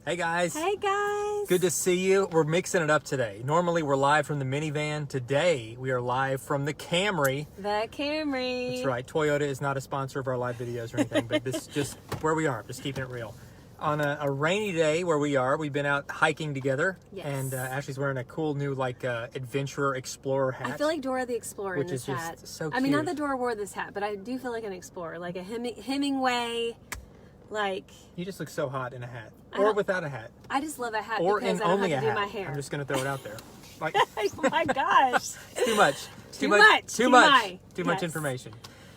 Hey guys. Hey guys. Good to see you. We're mixing it up today. Normally we're live from the minivan. Today we are live from the Camry. The Camry. That's right. Toyota is not a sponsor of our live videos or anything, but this is just where we are. Just keeping it real. On a rainy day where we are, we've been out hiking together. Yes. And Ashley's wearing a cool new adventurer explorer hat. I feel like Dora the Explorer which in this is just hat. so I mean, not cute. that Dora wore this hat, but I do feel like an explorer, like a Hemingway. Like, You just look so hot in a hat, I or don't- without a hat, I just love a hat or because in I don't only have a to do hat. my hair. I'm just gonna throw it out there. Like, Oh my gosh. it's too much. Too much. Too much Yes. information.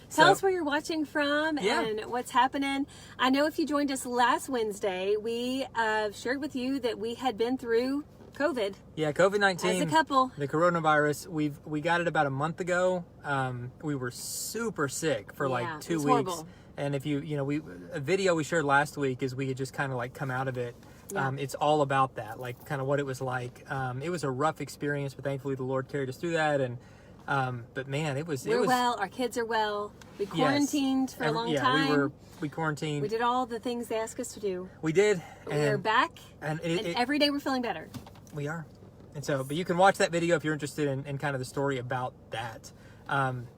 Tell So- us where you're watching from Yeah. and what's happening. I know if you joined us last Wednesday, we shared with you that we had been through COVID Yeah, COVID-19. as a couple. The coronavirus. We got it about a month ago. We were super sick for Yeah, like 2 it was weeks. horrible. And if a video we shared last week is we had just kind of like come out of it. Yeah. It's all about that, like kind of what it was like. It was a rough experience, but thankfully the Lord carried us through that. And but man, it was. We're well. Our kids are well. We quarantined for a long time. We quarantined. We did all the things they asked us to do. We did. But we are back, And and every day we're feeling better. We are. And so, but you can watch that video if you're interested in kind of the story about that.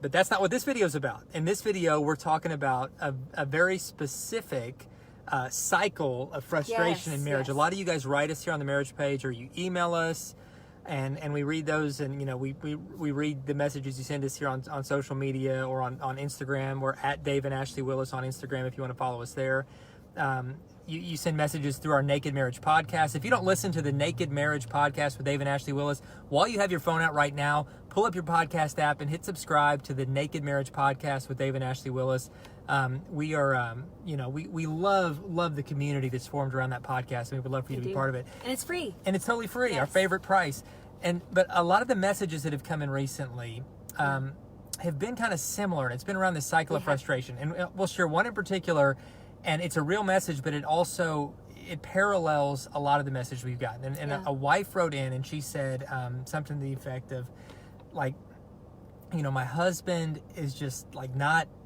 But that's not what this video is about. In this video, we're talking about a very specific cycle of frustration Yes, in marriage. yes. A lot of you guys write us here on the marriage page, or you email us, and we read those, and we read the messages you send us here on social media or on Instagram. We're at Dave and Ashley Willis on Instagram if you want to follow us there. You send messages through our Naked Marriage podcast. If you don't listen to the Naked Marriage podcast with Dave and Ashley Willis, while you have your phone out right now, pull up your podcast app and hit subscribe to the Naked Marriage podcast with Dave and Ashley Willis. We are, we love the community that's formed around that podcast, and we would love for you to be part of it. And it's free. And it's totally free, our Yes. favorite price. But a lot of the messages that have come in recently have been kind of similar, and it's been around this cycle of frustration. And we'll share one in particular, and it's a real message, but it parallels a lot of the message we've gotten. And Yeah. a wife wrote in, and she said something to the effect of, like, my husband is just like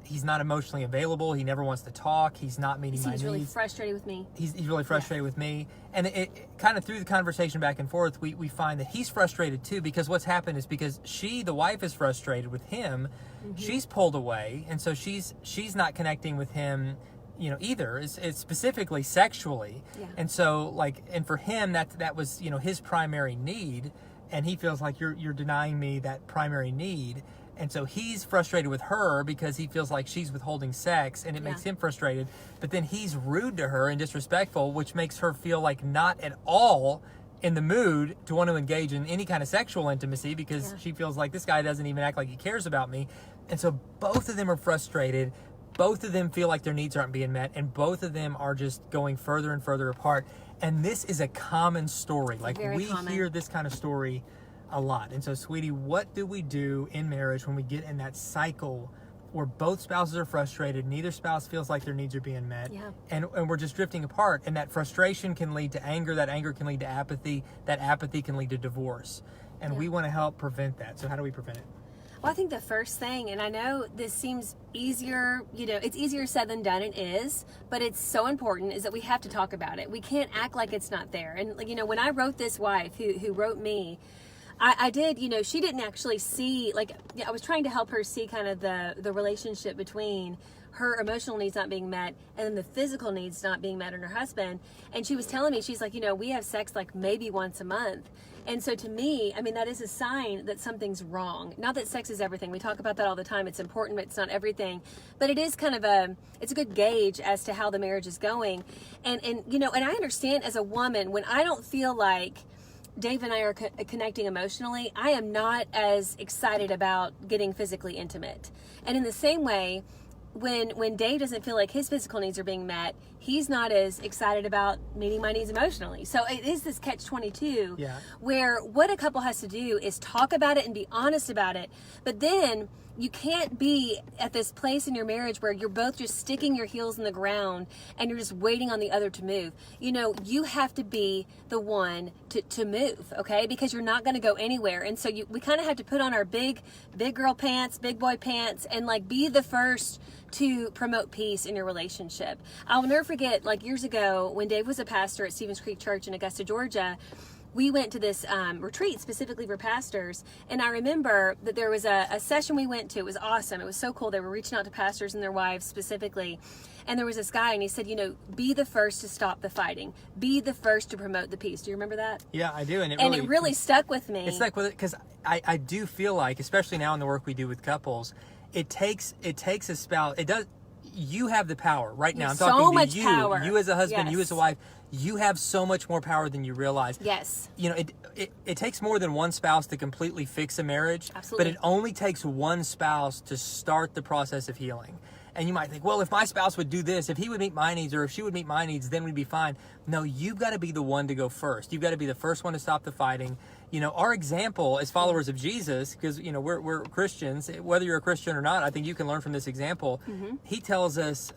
he's not emotionally available. He never wants to talk. He's not meeting my needs. He's really frustrated with me. He's really frustrated with me. And it kind of through the conversation back and forth, we find that he's frustrated too, because what's happened is because the wife is frustrated with him, she's pulled away. And so she's not connecting with him, either. It's specifically sexually. Yeah. And so and for him, that was, his primary need. And he feels like you're denying me that primary need. And so he's frustrated with her because he feels like she's withholding sex, and it makes him frustrated. But then he's rude to her and disrespectful, which makes her feel like not at all in the mood to want to engage in any kind of sexual intimacy, because she feels like this guy doesn't even act like he cares about me. And so both of them are frustrated. Both of them feel like their needs aren't being met, and both of them are just going further and further apart. And this is a common story. Like, Very we common. hear this kind of story a lot. And so, sweetie, what do we do in marriage when we get in that cycle where both spouses are frustrated, neither spouse feels like their needs are being met, and we're just drifting apart? And that frustration can lead to anger, that anger can lead to apathy, that apathy can lead to divorce. And we want to help prevent that. So how do we prevent it? Well, I think the first thing, and I know this seems easier, it's easier said than done, it is, but it's so important, is that we have to talk about it. We can't act like it's not there. And, when I wrote this wife who wrote me, I did, she didn't actually see, I was trying to help her see kind of the relationship between her emotional needs not being met and then the physical needs not being met in her husband. And she was telling me, she's like, we have sex like maybe once a month. And so to me, that is a sign that something's wrong. Not that sex is everything. We talk about that all the time. It's important, but it's not everything. But it is kind of it's a good gauge as to how the marriage is going. And I understand as a woman, when I don't feel like Dave and I are connecting emotionally, I am not as excited about getting physically intimate. And in the same way, when Dave doesn't feel like his physical needs are being met, he's not as excited about meeting my needs emotionally. So it is this catch-22 where what a couple has to do is talk about it and be honest about it. But then you can't be at this place in your marriage where you're both just sticking your heels in the ground and you're just waiting on the other to move. You know, you have to be the one to move, okay? Because you're not going to go anywhere. And so we kind of have to put on our big girl pants, big boy pants, and like be the first to promote peace in your relationship. I'll never forget, like years ago when Dave was a pastor at Stevens Creek Church in Augusta, Georgia, we went to this retreat specifically for pastors. And I remember that there was a session we went to. It was awesome. It was so cool. They were reaching out to pastors and their wives specifically. And there was this guy and he said, you know, be the first to stop the fighting. Be the first to promote the peace. Do you remember that? Yeah, I do. And it really stuck with me. It stuck with it because I do feel like, especially now in the work we do with couples, it takes a spouse. It does. You have the power right now. I'm talking so to much you. Power. You as a husband, Yes. you as a wife. You have so much more power than you realize. Yes. You know, it takes more than one spouse to completely fix a marriage. Absolutely. But it only takes one spouse to start the process of healing. And you might think, well, if my spouse would do this, if he would meet my needs, or if she would meet my needs, then we'd be fine. No, you've got to be the one to go first. You've got to be the first one to stop the fighting. You know, our example as followers of Jesus, because, you know, we're Christians, whether you're a Christian or not, I think you can learn from this example. Mm-hmm. He tells us,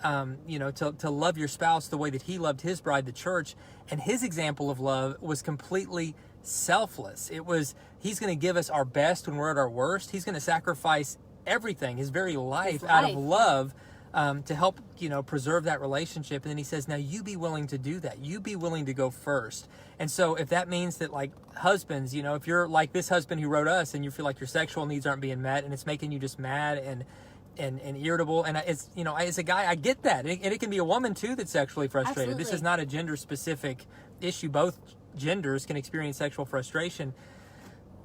you know, to love your spouse the way that he loved his bride, the church. And his example of love was completely selfless. It was, he's going to give us our best when we're at our worst. He's going to sacrifice everything, his very life, out of love, to help, you know, preserve that relationship. And then he says, now you be willing to do that. You be willing to go first. And so if that means that, like, husbands, you know, if you're like this husband who wrote us and you feel like your sexual needs aren't being met and it's making you just mad and irritable, and it's, you know, as a guy, I get that. And it can be a woman too that's sexually frustrated. Absolutely. This is not a gender specific issue. Both genders can experience sexual frustration.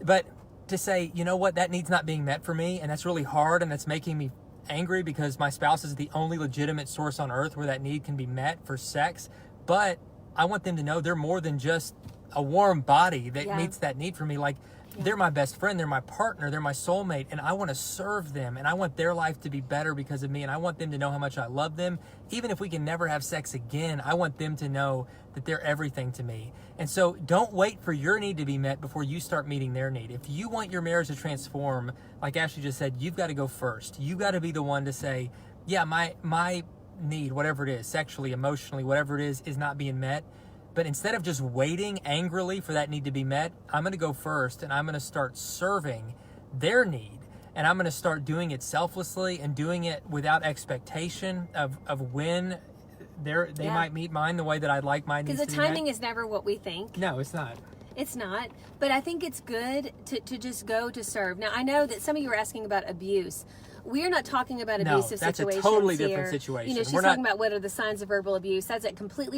But to say, you know what, that need's not being met for me, and that's really hard, and that's making me angry because my spouse is the only legitimate source on earth where that need can be met for sex. But I want them to know they're more than just a warm body that meets that need for me. Like, they're my best friend, they're my partner, they're my soulmate, and I want to serve them, and I want their life to be better because of me, and I want them to know how much I love them. Even if we can never have sex again, I want them to know that they're everything to me. And so don't wait for your need to be met before you start meeting their need. If you want your marriage to transform, like Ashley just said, you've got to go first. You've got to be the one to say, yeah, my need, whatever it is, sexually, emotionally, whatever it is not being met. But instead of just waiting angrily for that need to be met, I'm going to go first and I'm going to start serving their need. And I'm going to start doing it selflessly and doing it without expectation of when they might meet mine the way that I'd like mine needs to be met. Because the timing is never what we think. No, it's not. It's not. But I think it's good to just go to serve. Now, I know that some of you are asking about abuse. We are not talking about abusive situations here. No, that's a totally different situation. You know, she's talking about what are the signs of verbal abuse. That's a completely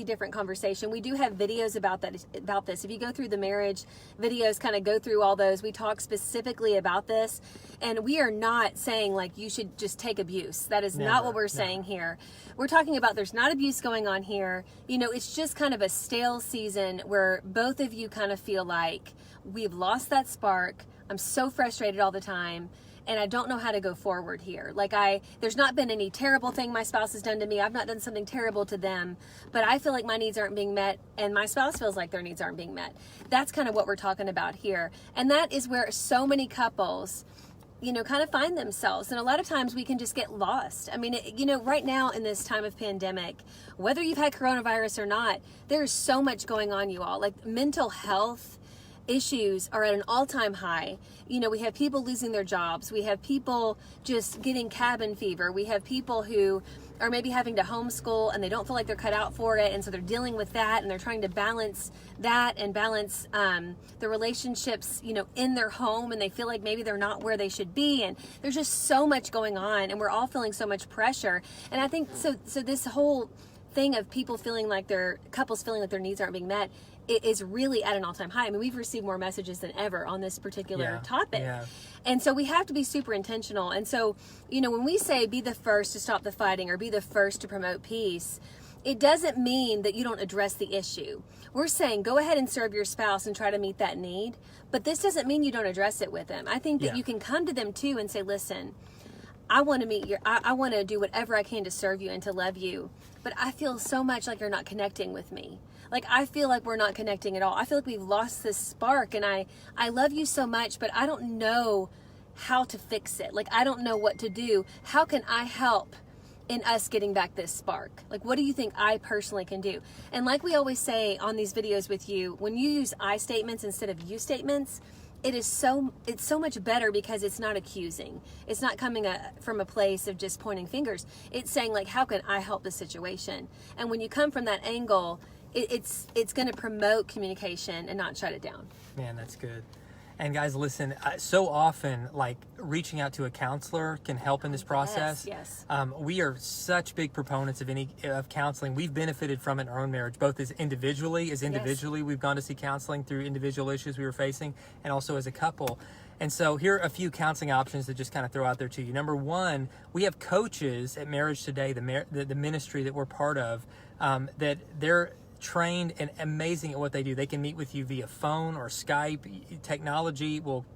different conversation. We do have videos about this. If you go through the marriage videos, kind of go through all those, we talk specifically about this. And we are not saying like you should just take abuse. That is not what we're saying here. We're talking about there's not abuse going on here. You know, it's just kind of a stale season where both of you kind of feel like we've lost that spark. I'm so frustrated all the time and I don't know how to go forward here. Like there's not been any terrible thing my spouse has done to me. I've not done something terrible to them, but I feel like my needs aren't being met and my spouse feels like their needs aren't being met. That's kind of what we're talking about here. And that is where so many couples, you know, kind of find themselves. And a lot of times we can just get lost. I mean, you know, right now in this time of pandemic, whether you've had coronavirus or not, there's so much going on, you all. Like mental health issues are at an all-time high. You know, we have people losing their jobs. We have people just getting cabin fever. We have people who are maybe having to homeschool and they don't feel like they're cut out for it. And so they're dealing with that and they're trying to balance that and balance the relationships, you know, in their home, and they feel like maybe they're not where they should be. And there's just so much going on and we're all feeling so much pressure. And I think so this whole thing of people feeling like couples feeling like their needs aren't being met, it is really at an all-time high. I mean, we've received more messages than ever on this particular topic. Yeah. And so we have to be super intentional. And so, you know, when we say be the first to stop the fighting or be the first to promote peace, it doesn't mean that you don't address the issue. We're saying go ahead and serve your spouse and try to meet that need, but this doesn't mean you don't address it with them. I think that you can come to them too and say, listen, I want to I want to do whatever I can to serve you and to love you, but I feel so much like you're not connecting with me. Like, I feel like we're not connecting at all. I feel like we've lost this spark, and I love you so much, but I don't know how to fix it. Like, I don't know what to do. How can I help in us getting back this spark? Like, what do you think I personally can do? And like we always say on these videos with you, when you use I statements instead of you statements, it's so much better because it's not accusing. It's not coming from a place of just pointing fingers. It's saying, like, how can I help the situation? And when you come from that angle, it's going to promote communication and not shut it down. Man, that's good. And guys, listen, so often, like, reaching out to a counselor can help in this process. Yes. We are such big proponents of counseling. We've benefited from it in our own marriage, both as individually, we've gone to see counseling through individual issues we were facing, and also as a couple. And so here are a few counseling options to just kind of throw out there to you. Number one, we have coaches at Marriage Today, the ministry that we're part of, that they're trained and amazing at what they do. They can meet with you via phone or Skype. Technology will,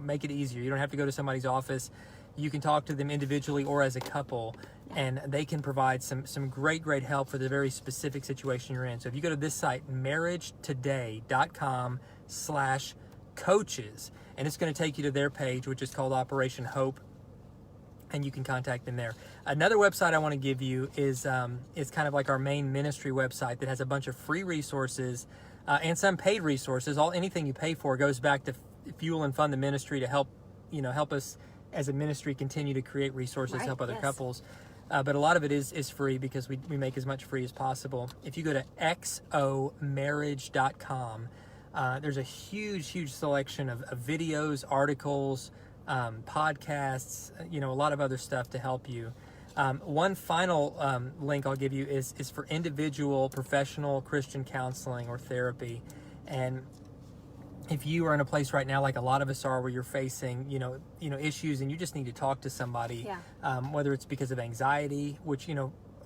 make it easier. You don't have to go to somebody's office. You can talk to them individually or as a couple, and they can provide some great help for the very specific situation you're in. So if you go to this site, marriagetoday.com/coaches, and it's going to take you to their page, which is called Operation Hope, and you can contact them there. Another website I want to give you is kind of like our main ministry website that has a bunch of free resources and some paid resources. Anything you pay for goes back to fuel and fund the ministry to help us as a ministry continue to create resources to help other couples. But a lot of it is free because we make as much free as possible. If you go to xomarriage.com, there's a huge selection of videos, articles, podcasts, a lot of other stuff to help you. One final link I'll give you is for individual professional Christian counseling or therapy. And if you are in a place right now, like a lot of us are, where you're facing, issues and you just need to talk to somebody, whether it's because of anxiety, which,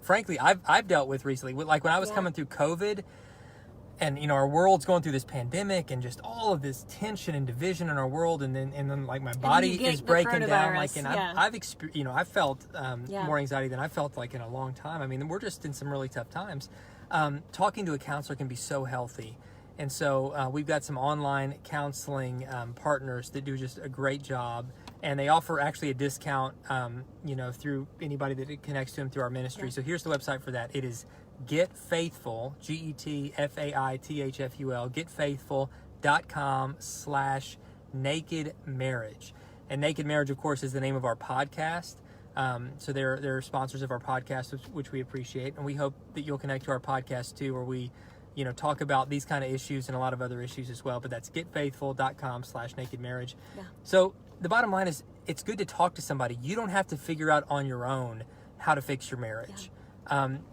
frankly, I've dealt with recently. Like when I was coming through COVID, and our world's going through this pandemic and just all of this tension and division in our world, and then like my body is breaking down. Like, and I've experienced, I felt more anxiety than I felt like in a long time. I mean, we're just in some really tough times. Talking to a counselor can be so healthy, and so we've got some online counseling partners that do just a great job, and they offer actually a discount, through anybody that connects to them through our ministry. So here's the website for that. It is Get Faithful, GetFaithful, getfaithful.com/naked marriage. And Naked Marriage, of course, is the name of our podcast. So they're sponsors of our podcast, which we appreciate. And we hope that you'll connect to our podcast too, where we, talk about these kind of issues and a lot of other issues as well. But that's getfaithful.com/naked marriage. Yeah. So the bottom line is, it's good to talk to somebody. You don't have to figure out on your own how to fix your marriage. Yeah.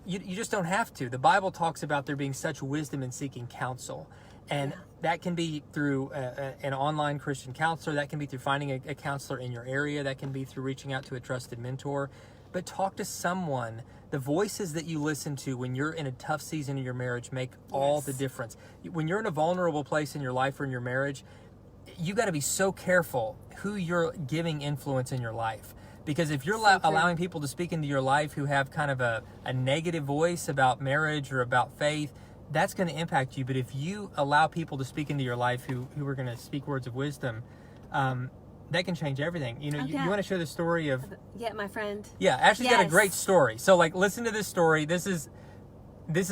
You just don't have to. The Bible talks about there being such wisdom in seeking counsel. And that can be through an online Christian counselor. That can be through finding a counselor in your area. That can be through reaching out to a trusted mentor. But talk to someone. The voices that you listen to when you're in a tough season in your marriage make all the difference. When you're in a vulnerable place in your life or in your marriage, you got to be so careful who you're giving influence in your life. Because if you're allowing people to speak into your life who have kind of a negative voice about marriage or about faith, that's going to impact you. But if you allow people to speak into your life who are going to speak words of wisdom, that can change everything. You want to share the story of... Yeah, my friend. Yeah, Ashley's got a great story. So, listen to this story. This is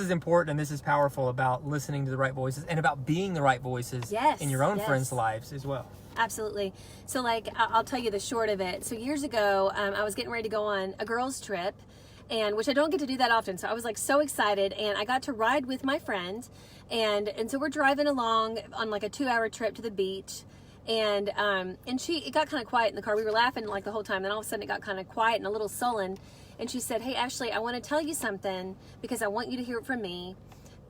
important and this is powerful about listening to the right voices and about being the right voices in your own friends' lives as well. Absolutely. So I'll tell you the short of it. So years ago, I was getting ready to go on a girls' trip, and which I don't get to do that often. So I was so excited, and I got to ride with my friend, and so we're driving along on a 2-hour trip to the beach, and it got kind of quiet in the car. We were laughing the whole time. Then all of a sudden it got kind of quiet and a little sullen, and she said, "Hey Ashley, I want to tell you something because I want you to hear it from me."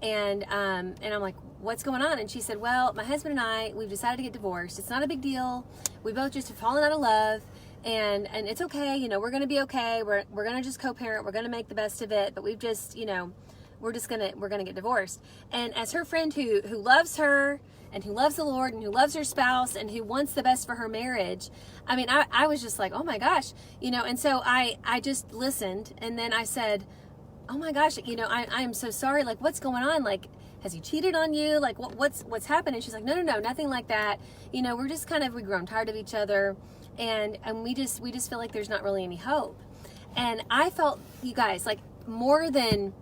And I'm like, "What's going on?" And she said, "Well, my husband and I, we've decided to get divorced. It's not a big deal. We both just have fallen out of love, and it's okay. We're going to be okay. We're going to just co-parent. We're going to make the best of it. But we've just, we're going to get divorced." And as her friend who loves her and who loves the Lord and who loves her spouse and who wants the best for her marriage, I mean, I was just like, oh my gosh, and so I just listened, and then I said, "Oh my gosh, I am so sorry. What's going on? Has he cheated on you? What's happened?" And she's like, no, nothing like that. We're just we've grown tired of each other, and we just feel like there's not really any hope. And I felt, you guys, like more than,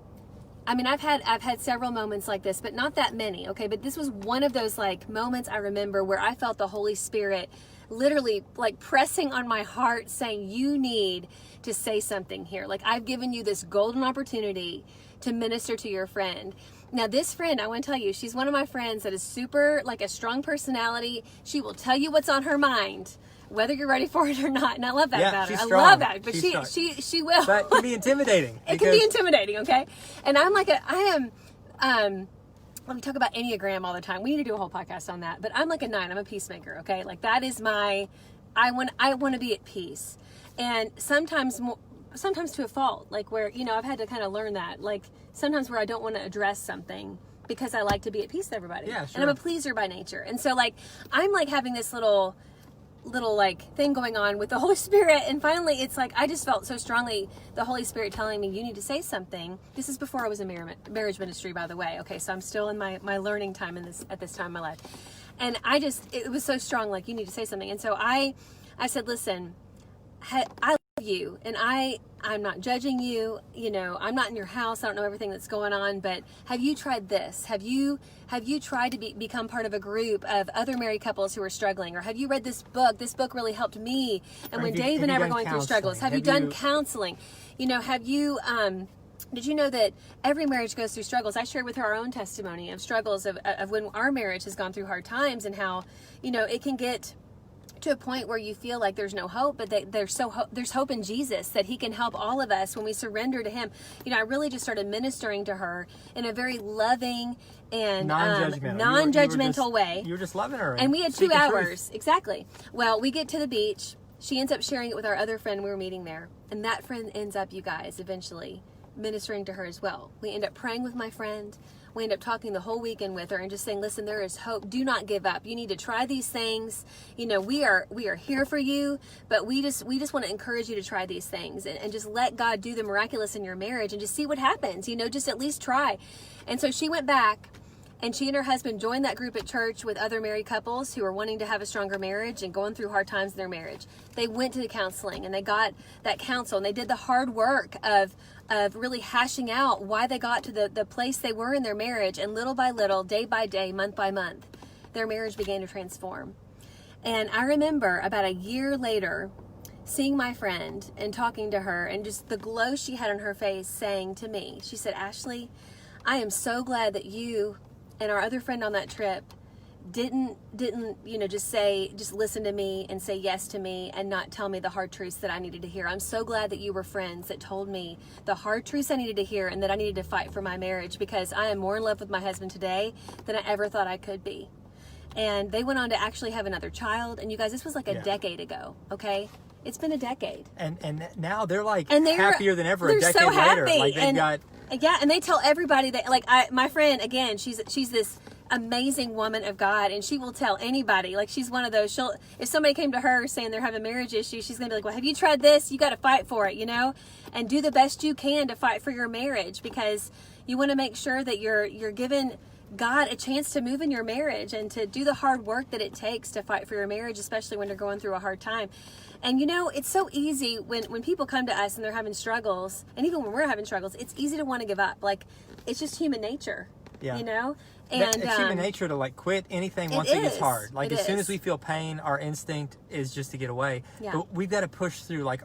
I mean, I've had several moments like this, but not that many, okay? But this was one of those like moments I remember where I felt the Holy Spirit literally like pressing on my heart saying, you need to say something here. Like, I've given you this golden opportunity to minister to your friend. Now, this friend, I want to tell you, she's one of my friends that is super, like, a strong personality. She will tell you what's on her mind, whether you're ready for it or not. And I love that about her. She's I strong. love that. But She's she will. That can be intimidating. It can be intimidating, okay? And I'm like we talk about Enneagram all the time. We need to do a whole podcast on that. But I'm like a 9. I'm a peacemaker, okay? Like, that is I want to be at peace. And sometimes to a fault, like where, you know, I've had to kind of learn that. Like, sometimes where I don't want to address something because I like to be at peace with everybody. Yeah, sure. And I'm a pleaser by nature. And so, like, I'm like having this little like thing going on with the Holy Spirit, and finally it's like I just felt so strongly the Holy Spirit telling me, you need to say something. This is before I was in marriage ministry, by the way, okay? So I'm still in my learning time at this time in my life. And it was so strong, like, you need to say something. And so I said, listen, I love you, and I'm not judging you, you know, I'm not in your house, I don't know everything that's going on, but have you tried this? Have you tried to become part of a group of other married couples who are struggling? Or have you read this book? This book really helped me. And when Dave and I were going through struggles, have you done counseling? You know, have you, did you know that every marriage goes through struggles? I shared with her our own testimony of struggles of when our marriage has gone through hard times, and how, you know, it can get to a point where you feel like there's no hope, but there's hope in Jesus, that he can help all of us when we surrender to him. You know, I really just started ministering to her in a very loving and non-judgmental way. You were just loving her. And we had 2 hours. Exactly. Well, we get to the beach. She ends up sharing it with our other friend we were meeting there. And that friend ends up, you guys, eventually ministering to her as well. We end up praying with my friend. We end up talking the whole weekend with her and just saying, listen, there is hope. Do not give up. You need to try these things. You know, we are here for you, but we just want to encourage you to try these things and just let God do the miraculous in your marriage and just see what happens. You know, just at least try. And so she went back, and she and her husband joined that group at church with other married couples who are wanting to have a stronger marriage and going through hard times in their marriage. They went to the counseling, and they got that counsel, and they did the hard work of really hashing out why they got to the place they were in their marriage. And little by little, day by day, month by month, their marriage began to transform. And I remember about a year later seeing my friend and talking to her, and just the glow she had on her face, saying to me, she said, Ashley, I am so glad that you and our other friend on that trip didn't, you know, just listen to me and say yes to me and not tell me the hard truths that I needed to hear. I'm so glad that you were friends that told me the hard truths I needed to hear, and that I needed to fight for my marriage, because I am more in love with my husband today than I ever thought I could be. And they went on to actually have another child. And you guys, this was like a decade ago, okay? It's been a decade. And now they're like happier than ever a decade later. Like they've got... Yeah, and they tell everybody that, like, my friend, again, she's this amazing woman of God, and she will tell anybody. Like, she's one of those, if somebody came to her saying they're having marriage issues, she's gonna be like, well, have you tried this? You got to fight for it, you know, and do the best you can to fight for your marriage, because you want to make sure that you're giving God a chance to move in your marriage and to do the hard work that it takes to fight for your marriage, especially when you're going through a hard time. And you know, it's so easy when people come to us and they're having struggles, and even when we're having struggles, it's easy to want to give up. Like, it's just human nature, you know? And it's human nature to like quit anything once it gets hard. Like, as soon as we feel pain, our instinct is just to get away. Yeah. But we've got to push through. Like,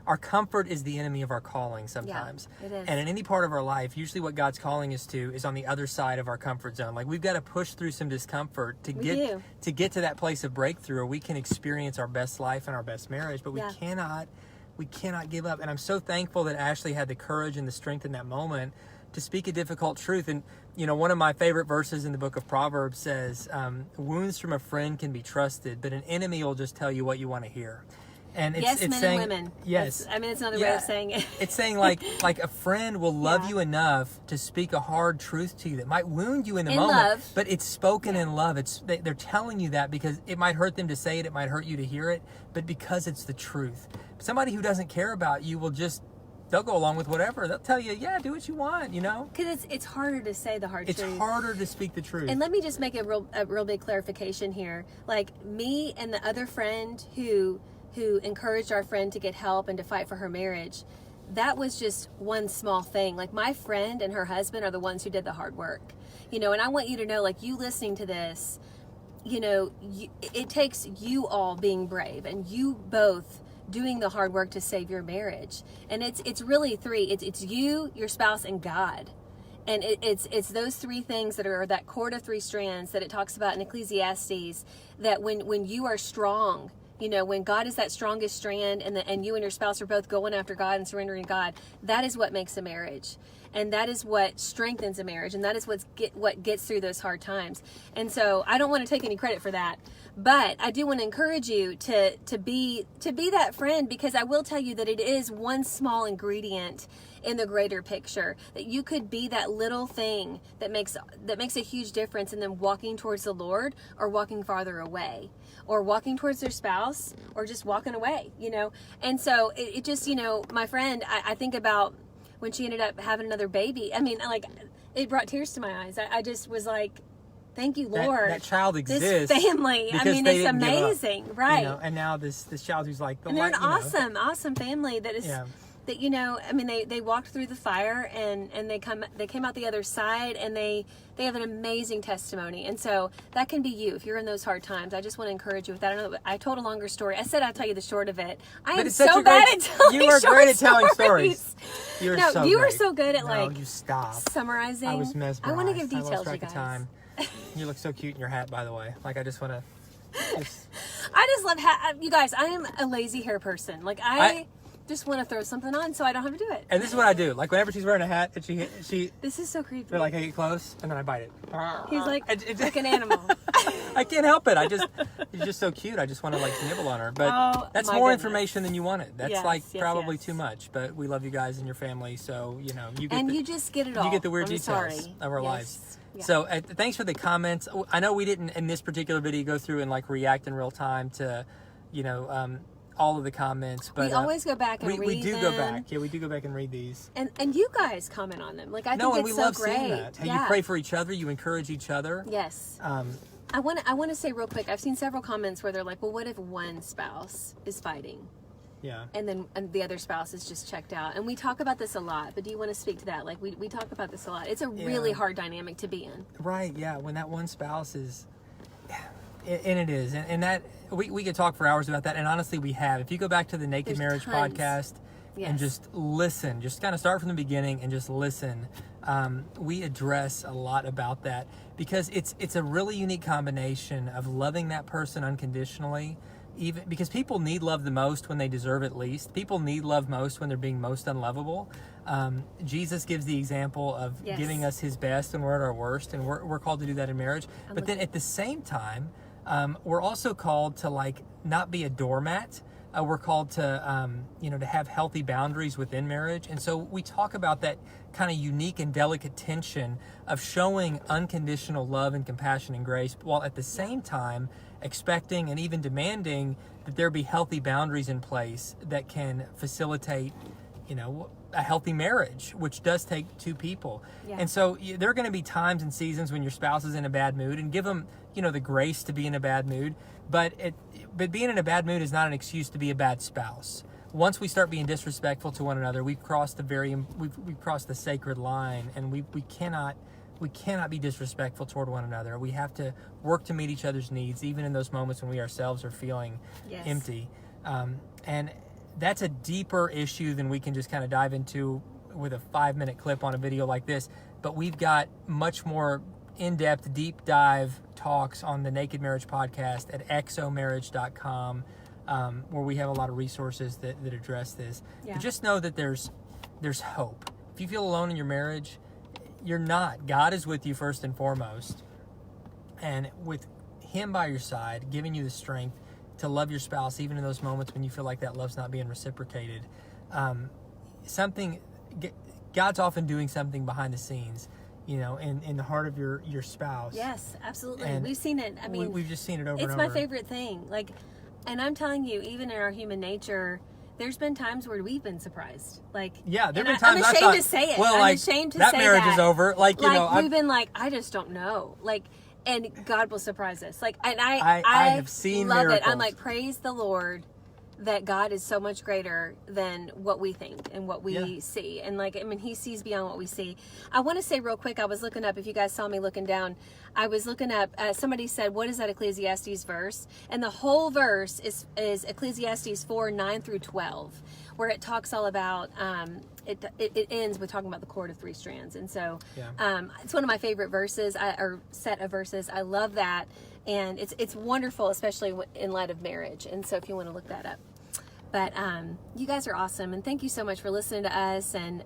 our comfort is the enemy of our calling sometimes. Yeah, it is. And in any part of our life, usually what God's calling us to is on the other side of our comfort zone. Like, we've got to push through some discomfort to get to that place of breakthrough where we can experience our best life and our best marriage. But we cannot give up. And I'm so thankful that Ashley had the courage and the strength in that moment to speak a difficult truth. And, you know, one of my favorite verses in the book of Proverbs says, wounds from a friend can be trusted, but an enemy will just tell you what you want to hear. And it's men saying, and women. Yes. It's another way of saying it. It's saying like a friend will love you enough to speak a hard truth to you that might wound you in the moment. Love. But it's spoken in love. They're telling you that because it might hurt them to say it. It might hurt you to hear it. But because it's the truth. Somebody who doesn't care about you they'll go along with whatever. They'll tell you, yeah, do what you want, you know? Because it's harder to say the hard truth. It's harder to speak the truth. And let me just make a real big clarification here. Like, me and the other friend who who encouraged our friend to get help and to fight for her marriage, that was just one small thing. Like, my friend and her husband are the ones who did the hard work, you know, and I want you to know, like, you listening to this, you know, it takes you all being brave and you both doing the hard work to save your marriage. And it's really three. It's you, your spouse, and God. And it's those three things that are that cord of three strands that it talks about in Ecclesiastes, that when you are strong, you know, when God is that strongest strand, and you and your spouse are both going after God and surrendering to God, that is what makes a marriage. And that is what strengthens a marriage. And that is what gets through those hard times. And so I don't want to take any credit for that. But I do want to encourage you to be that friend, because I will tell you that it is one small ingredient in the greater picture, that you could be that little thing that makes a huge difference in them walking towards the Lord, or walking farther away, or walking towards their spouse, or just walking away, you know. And so it just, you know, my friend, I think about when she ended up having another baby. I mean, like, it brought tears to my eyes. I just was like, thank you, Lord. That child exists. This family. I mean, it's amazing, right? You know, and now this child who's like, and they're an awesome family that is. Yeah. That, you know, I mean, they walked through the fire and they came out the other side, and they have an amazing testimony. And so that can be you if you're in those hard times. I just want to encourage you with that. I know I told a longer story. I said I'd tell you the short of it. I am so bad at telling stories. You are great at telling stories. You were so good at you stop. Summarizing. I was mesmerized. I want to give details, I lost track you guys. of time. You look so cute in your hat, by the way. Like, I just want to. I just love you guys. I am a lazy hair person. Like, I just want to throw something on so I don't have to do it. And this is what I do. Like, whenever she's wearing a hat and she this is so creepy. They're like, hey, get close, and then I bite it. He's like an animal. I can't help it. He's just so cute. I just want to like nibble on her. But that's more information than you wanted. That's probably too much. But we love you guys and your family, so you know you just get it all. You get the weird details of our lives. Yeah. So thanks for the comments. I know we didn't in this particular video go through and like react in real time to, you know, all of the comments, but we always go back and read them. We do go back. Yeah, we do go back and read these. And you guys comment on them. Like, I think it's so great. We love seeing that. Hey, you pray for each other. You encourage each other. Yes. I want to say real quick. I've seen several comments where they're like, "Well, what if one spouse is fighting?" Yeah. And the other spouse is just checked out. And we talk about this a lot. But do you want to speak to that? Like, we talk about this a lot. It's a really hard dynamic to be in. Right. Yeah. When that one spouse is. And it is, and that we could talk for hours about that, and honestly we have. If you go back to the Naked Marriage podcast and just listen, just kind of start from the beginning and just listen, we address a lot about that, because it's a really unique combination of loving that person unconditionally, even because people need love the most when they deserve it least. People need love most when they're being most unlovable. Jesus gives the example of giving us his best when we're at our worst, and we're called to do that in marriage. But then at the same time, we're also called to like not be a doormat. We're called to to have healthy boundaries within marriage. And so we talk about that kind of unique and delicate tension of showing unconditional love and compassion and grace, while at the same time expecting and even demanding that there be healthy boundaries in place that can facilitate, you know, a healthy marriage, which does take two people. Yeah. And so there are going to be times and seasons when your spouse is in a bad mood, and give them, you know, the grace to be in a bad mood. But being in a bad mood is not an excuse to be a bad spouse. Once we start being disrespectful to one another, we've crossed we've crossed the sacred line, and we cannot be disrespectful toward one another. We have to work to meet each other's needs, even in those moments when we ourselves are feeling empty. And that's a deeper issue than we can just kind of dive into with a 5-minute clip on a video like this. But we've got much more in-depth, deep dive talks on the Naked Marriage podcast at xomarriage.com, where we have a lot of resources that address this. Yeah. But just know that there's hope. If you feel alone in your marriage, you're not. God is with you first and foremost. And with him by your side, giving you the strength to love your spouse, even in those moments when you feel like that love's not being reciprocated. God's often doing something behind the scenes, you know, in the heart of your spouse. Yes, absolutely. And we've seen it. I mean, we've just seen it over and over. It's my favorite thing. Like, and I'm telling you, even in our human nature, there's been times where we've been surprised. Like, yeah, there've been times I'm ashamed to say it. Well, I'm ashamed to say that marriage is over. Like, you know, we've been like, I just don't know. Like, and God will surprise us. Like, and I have seen love miracles. it. I'm like, praise the Lord that God is so much greater than what we think and what we Yeah. see. And like, I mean, he sees beyond what we see. I want to say real quick, I was looking up, if you guys saw me looking down, I was looking up, somebody said, what is that Ecclesiastes verse? And the whole verse is Ecclesiastes 4:9-12, where it talks all about, it ends with talking about the cord of three strands. And so it's one of my favorite verses, or set of verses. I love that. And it's wonderful, especially in light of marriage. And so if you want to look that up. But you guys are awesome, and thank you so much for listening to us, and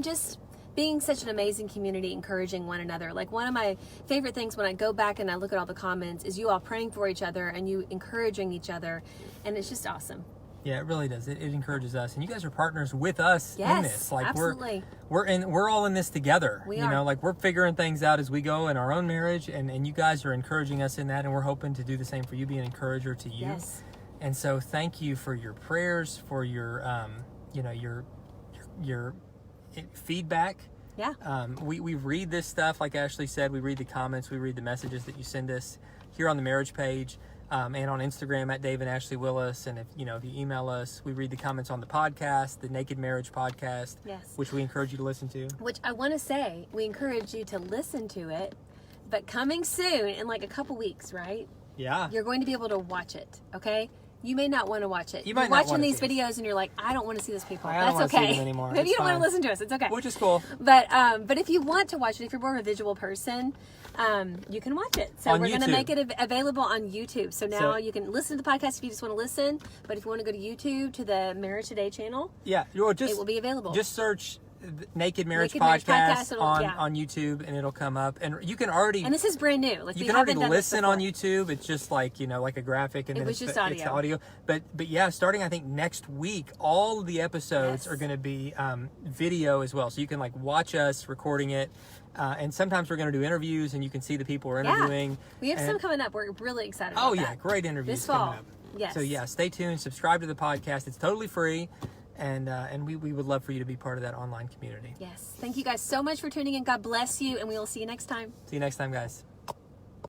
just being such an amazing community, encouraging one another. Like, one of my favorite things when I go back and I look at all the comments is you all praying for each other and you encouraging each other, and it's just awesome. Yeah, it really does. It encourages us, and you guys are partners with us Yes, in this. Like, absolutely. we're all in this together. We you are. know, like, we're figuring things out as we go in our own marriage, and you guys are encouraging us in that, and we're hoping to do the same for you, be an encourager to you. Yes. And so, thank you for your prayers, for your your feedback. Yeah. We read this stuff, like Ashley said. We read the comments, we read the messages that you send us here on the marriage page, and on Instagram at Dave and Ashley Willis. And if you email us, we read the comments on the podcast, the Naked Marriage podcast, Yes. which we encourage you to listen to. Which I want to say, we encourage you to listen to it, but coming soon in like a couple weeks, right? Yeah. You're going to be able to watch it, okay? You may not want to watch it. You might You're not watching wanna these see it. videos and you're like, I don't want to see those people. I don't That's wanna see okay. them anymore. Maybe you It's don't want fine. to listen to us. It's okay. Which is cool. But if you want to watch it, if you're more of a visual person, you can watch it. So On we're going to YouTube. make it available on YouTube. So now So- you can listen to the podcast if you just want to listen. But if you want to go to YouTube to the Marriage Today channel, Yeah. Well, it will be available. Just search Naked Marriage Naked Marriage Podcast Podcast, on YouTube, and it'll come up. And you can already and this is brand new. Like, you we can already haven't done this listen on before. YouTube. It's just like like a graphic, and It then was it's just it's audio. audio. But yeah, starting I think next week, all of the episodes Yes. are going to be video as well, so you can like watch us recording it. And sometimes we're going to do interviews, and you can see the people we're interviewing. We have And- some coming up. We're really excited about Oh that. yeah, great interviews This fall. coming up. Yes. So yeah, stay tuned. Subscribe to the podcast. It's totally free, and we would love for you to be part of that online community. Yes. Thank you guys so much for tuning in. God bless you, and we will see you next time. See you next time, guys.